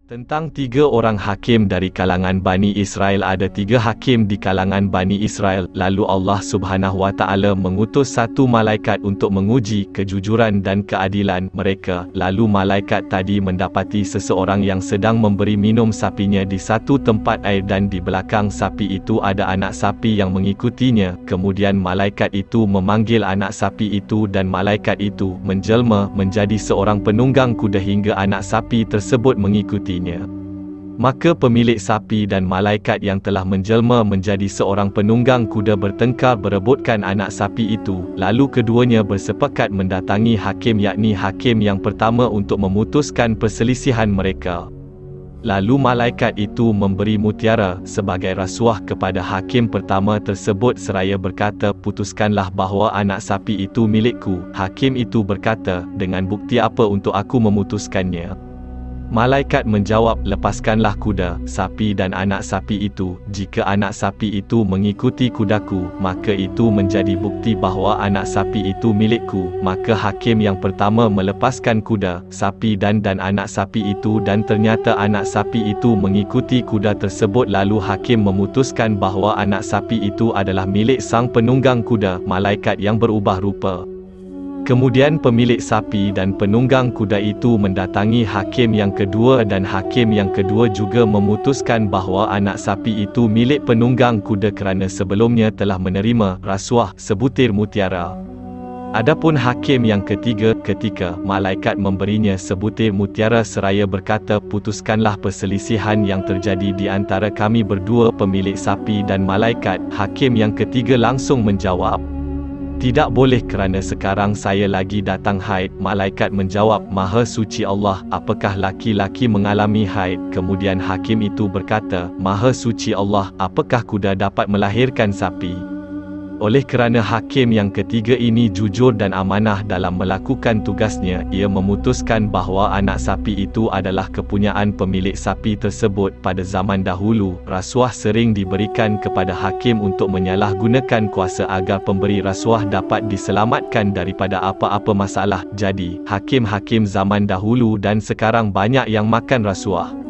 Tentang 3 orang hakim dari kalangan Bani Israel. Ada 3 hakim di kalangan Bani Israel. Lalu Allah Subhanahu Wa Taala mengutus satu malaikat untuk menguji kejujuran dan keadilan mereka. Lalu malaikat tadi mendapati seseorang yang sedang memberi minum sapinya di satu tempat air, dan di belakang sapi itu ada anak sapi yang mengikutinya. Kemudian malaikat itu memanggil anak sapi itu, dan malaikat itu menjelma menjadi seorang penunggang kuda hingga anak sapi tersebut mengikuti. Maka pemilik sapi dan malaikat yang telah menjelma menjadi seorang penunggang kuda bertengkar berebutkan anak sapi itu. Lalu keduanya bersepakat mendatangi hakim, yakni hakim yang pertama, untuk memutuskan perselisihan mereka. Lalu malaikat itu memberi mutiara sebagai rasuah kepada hakim pertama tersebut seraya berkata, "Putuskanlah bahawa anak sapi itu milikku." Hakim itu berkata, "Dengan bukti apa untuk aku memutuskannya?" Malaikat menjawab, "Lepaskanlah kuda, sapi dan anak sapi itu. Jika anak sapi itu mengikuti kudaku, maka itu menjadi bukti bahawa anak sapi itu milikku." Maka hakim yang pertama melepaskan kuda, sapi dan anak sapi itu, dan ternyata anak sapi itu mengikuti kuda tersebut. Lalu hakim memutuskan bahawa anak sapi itu adalah milik sang penunggang kuda, malaikat yang berubah rupa. Kemudian pemilik sapi dan penunggang kuda itu mendatangi hakim yang kedua, dan hakim yang kedua juga memutuskan bahawa anak sapi itu milik penunggang kuda kerana sebelumnya telah menerima rasuah sebutir mutiara. Adapun hakim yang ketiga, ketika malaikat memberinya sebutir mutiara seraya berkata, "Putuskanlah perselisihan yang terjadi di antara kami berdua, pemilik sapi dan malaikat." Hakim yang ketiga langsung menjawab, "Tidak boleh kerana sekarang saya lagi datang haid." Malaikat menjawab, "Maha suci Allah, apakah laki-laki mengalami haid?" Kemudian hakim itu berkata, "Maha suci Allah, apakah kuda dapat melahirkan sapi?" Oleh kerana hakim yang ketiga ini jujur dan amanah dalam melakukan tugasnya, ia memutuskan bahawa anak sapi itu adalah kepunyaan pemilik sapi tersebut. Pada zaman dahulu, rasuah sering diberikan kepada hakim untuk menyalahgunakan kuasa agar pemberi rasuah dapat diselamatkan daripada apa-apa masalah. Jadi, hakim-hakim zaman dahulu dan sekarang banyak yang makan rasuah.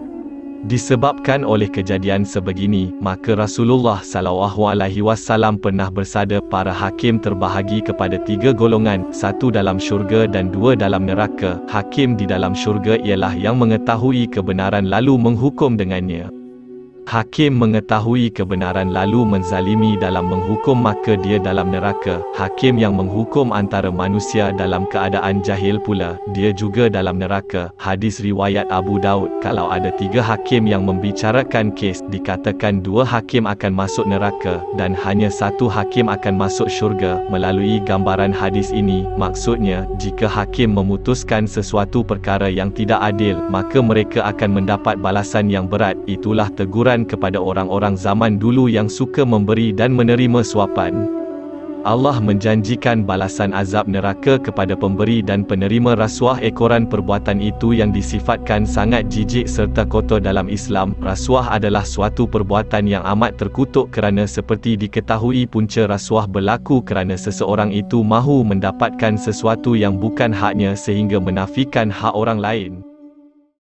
Disebabkan oleh kejadian sebegini, maka Rasulullah SAW pernah bersabda, "Para hakim terbahagi kepada 3 golongan, 1 dalam syurga dan 2 dalam neraka." Hakim di dalam syurga ialah yang mengetahui kebenaran lalu menghukum dengannya. Hakim mengetahui kebenaran lalu menzalimi dalam menghukum, maka dia dalam neraka. Hakim yang menghukum antara manusia dalam keadaan jahil pula, dia juga dalam neraka. Hadis riwayat Abu Daud. Kalau ada 3 hakim yang membicarakan kes, dikatakan 2 hakim akan masuk neraka dan hanya 1 hakim akan masuk syurga. Melalui gambaran hadis ini, maksudnya, jika hakim memutuskan sesuatu perkara yang tidak adil, maka mereka akan mendapat balasan yang berat. Itulah teguran kepada orang-orang zaman dulu yang suka memberi dan menerima suapan. Allah menjanjikan balasan azab neraka kepada pemberi dan penerima rasuah. Ekoran perbuatan itu yang disifatkan sangat jijik serta kotor dalam Islam. Rasuah adalah suatu perbuatan yang amat terkutuk kerana seperti diketahui punca rasuah berlaku kerana seseorang itu mahu mendapatkan sesuatu yang bukan haknya sehingga menafikan hak orang lain.